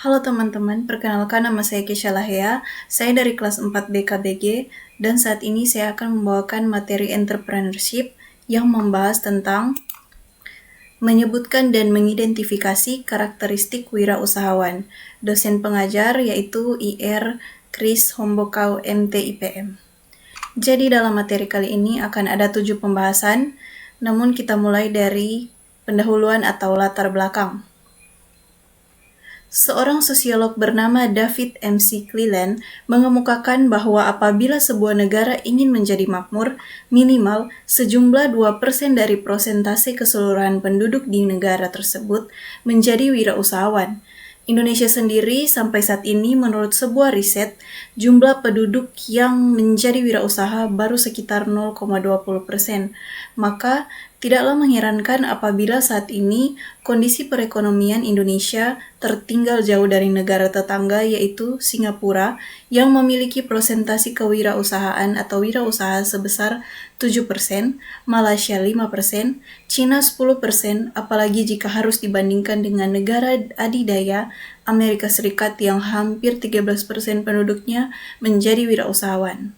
Halo teman-teman, perkenalkan nama saya Kesha Lahea, saya dari kelas 4 BKBG, dan saat ini saya akan membawakan materi entrepreneurship yang membahas tentang menyebutkan dan mengidentifikasi karakteristik wirausahawan. Dosen pengajar yaitu IR Kris Hombokau MT IPM. Jadi dalam materi kali ini akan ada 7 pembahasan, namun kita mulai dari pendahuluan atau latar belakang. Seorang sosiolog bernama David MC Cleland mengemukakan bahwa apabila sebuah negara ingin menjadi makmur, minimal sejumlah 2% dari persentase keseluruhan penduduk di negara tersebut menjadi wirausahawan. Indonesia sendiri sampai saat ini menurut sebuah riset, jumlah penduduk yang menjadi wirausaha baru sekitar 0,20%. Maka tidaklah mengherankan apabila saat ini kondisi perekonomian Indonesia tertinggal jauh dari negara tetangga yaitu Singapura yang memiliki persentase kewirausahaan atau wirausaha sebesar 7%, Malaysia 5%, Cina 10%, apalagi jika harus dibandingkan dengan negara adidaya Amerika Serikat yang hampir 13% penduduknya menjadi wirausahawan.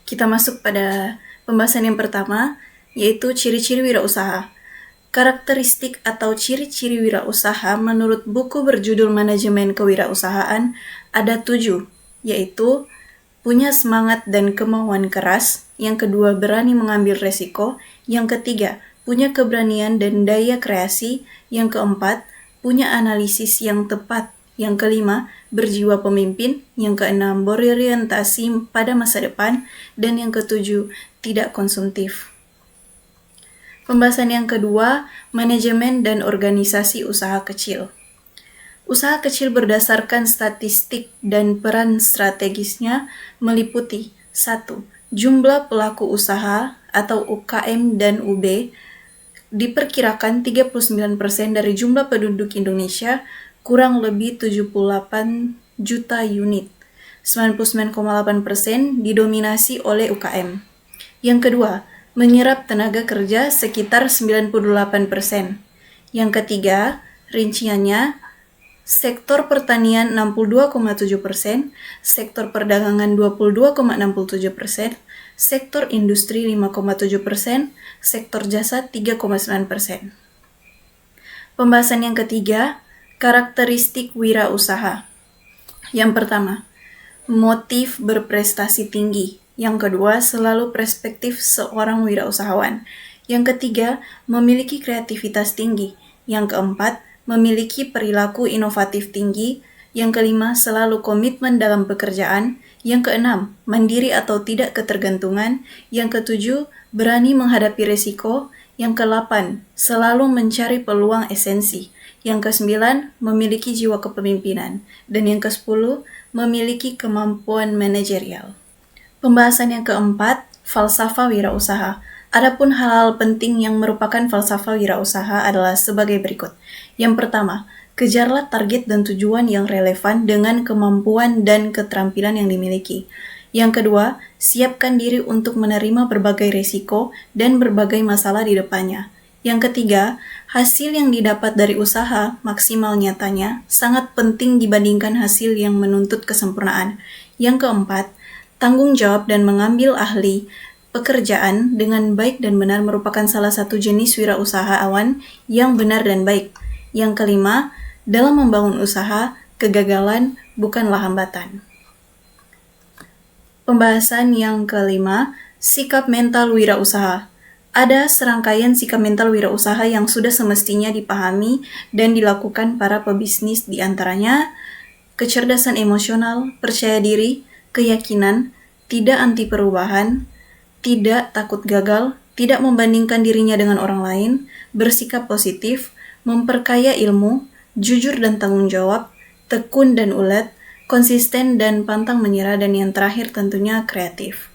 Kita masuk pada pembahasan yang pertama, yaitu ciri-ciri wirausaha. Karakteristik atau ciri-ciri wirausaha menurut buku berjudul Manajemen Kewirausahaan ada 7, yaitu punya semangat dan kemauan keras, yang kedua berani mengambil resiko, yang ketiga punya keberanian dan daya kreasi, yang keempat punya analisis yang tepat, yang kelima berjiwa pemimpin, yang keenam berorientasi pada masa depan, dan yang ketujuh tidak konsumtif. Pembahasan yang kedua, manajemen dan organisasi usaha kecil. Usaha kecil berdasarkan statistik dan peran strategisnya meliputi 1. Jumlah pelaku usaha atau UKM dan UB diperkirakan 39% dari jumlah penduduk Indonesia, kurang lebih 78 juta unit. 99,8% didominasi oleh UKM. Yang kedua, menyerap tenaga kerja sekitar 98%. Yang ketiga, rinciannya, sektor pertanian 62,7%, sektor perdagangan 22,67%, sektor industri 5,7%, sektor jasa 3,9%. Pembahasan yang ketiga, karakteristik wirausaha. Yang pertama, motif berprestasi tinggi. Yang kedua, selalu perspektif seorang wirausahawan. Yang ketiga, memiliki kreativitas tinggi. Yang keempat, memiliki perilaku inovatif tinggi. Yang kelima, selalu komitmen dalam pekerjaan. Yang keenam, mandiri atau tidak ketergantungan. Yang ketujuh, berani menghadapi risiko. Yang kedelapan, selalu mencari peluang esensi. Yang kesembilan, memiliki jiwa kepemimpinan. Dan yang kesepuluh, memiliki kemampuan manajerial. Pembahasan yang keempat, falsafah wirausaha. Adapun hal-hal penting yang merupakan falsafah wirausaha adalah sebagai berikut. Yang pertama, kejarlah target dan tujuan yang relevan dengan kemampuan dan keterampilan yang dimiliki. Yang kedua, siapkan diri untuk menerima berbagai risiko dan berbagai masalah di depannya. Yang ketiga, hasil yang didapat dari usaha maksimal nyatanya sangat penting dibandingkan hasil yang menuntut kesempurnaan. Yang keempat, tanggung jawab dan mengambil ahli pekerjaan dengan baik dan benar merupakan salah satu jenis wirausahawan yang benar dan baik. Yang kelima, dalam membangun usaha, kegagalan bukanlah hambatan. Pembahasan yang kelima, sikap mental wirausaha. Ada serangkaian sikap mental wirausaha yang sudah semestinya dipahami dan dilakukan para pebisnis, di antaranya kecerdasan emosional, percaya diri, keyakinan, tidak anti perubahan, tidak takut gagal, tidak membandingkan dirinya dengan orang lain, bersikap positif, memperkaya ilmu, jujur dan tanggung jawab, tekun dan ulet, konsisten dan pantang menyerah, dan yang terakhir tentunya kreatif.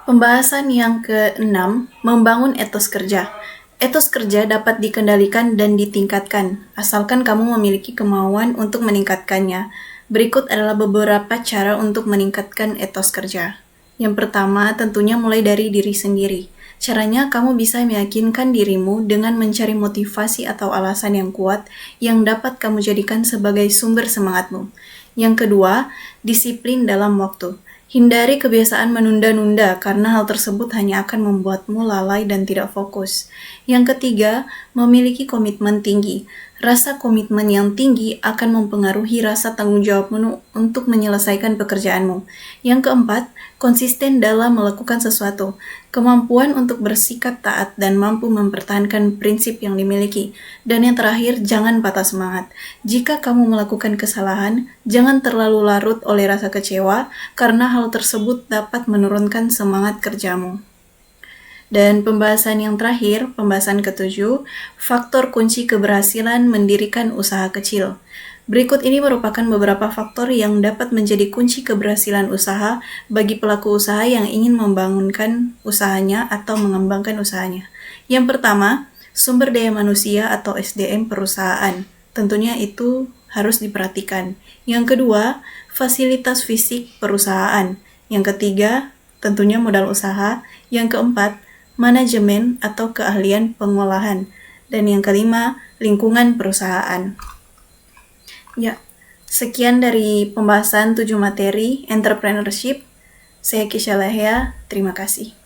Pembahasan yang keenam, membangun etos kerja. Etos kerja dapat dikendalikan dan ditingkatkan, asalkan kamu memiliki kemauan untuk meningkatkannya. Berikut adalah beberapa cara untuk meningkatkan etos kerja. Yang pertama, tentunya mulai dari diri sendiri. Caranya, kamu bisa meyakinkan dirimu dengan mencari motivasi atau alasan yang kuat yang dapat kamu jadikan sebagai sumber semangatmu. Yang kedua, disiplin dalam waktu. Hindari kebiasaan menunda-nunda karena hal tersebut hanya akan membuatmu lalai dan tidak fokus. Yang ketiga, memiliki komitmen tinggi. Rasa komitmen yang tinggi akan mempengaruhi rasa tanggung jawabmu untuk menyelesaikan pekerjaanmu. Yang keempat, konsisten dalam melakukan sesuatu. Kemampuan untuk bersikap taat dan mampu mempertahankan prinsip yang dimiliki. Dan yang terakhir, jangan patah semangat. Jika kamu melakukan kesalahan, jangan terlalu larut oleh rasa kecewa karena hal tersebut dapat menurunkan semangat kerjamu. Dan pembahasan yang terakhir, pembahasan ketujuh, faktor kunci keberhasilan mendirikan usaha kecil. Berikut ini merupakan beberapa faktor yang dapat menjadi kunci keberhasilan usaha bagi pelaku usaha yang ingin membangunkan usahanya atau mengembangkan usahanya. Yang pertama, sumber daya manusia atau SDM perusahaan. Tentunya itu harus diperhatikan. Yang kedua, fasilitas fisik perusahaan. Yang ketiga, tentunya modal usaha. Yang keempat, manajemen atau keahlian pengolahan. Dan yang kelima, lingkungan perusahaan. Ya, sekian dari pembahasan 7 materi entrepreneurship. Saya Kisha Lahea, terima kasih.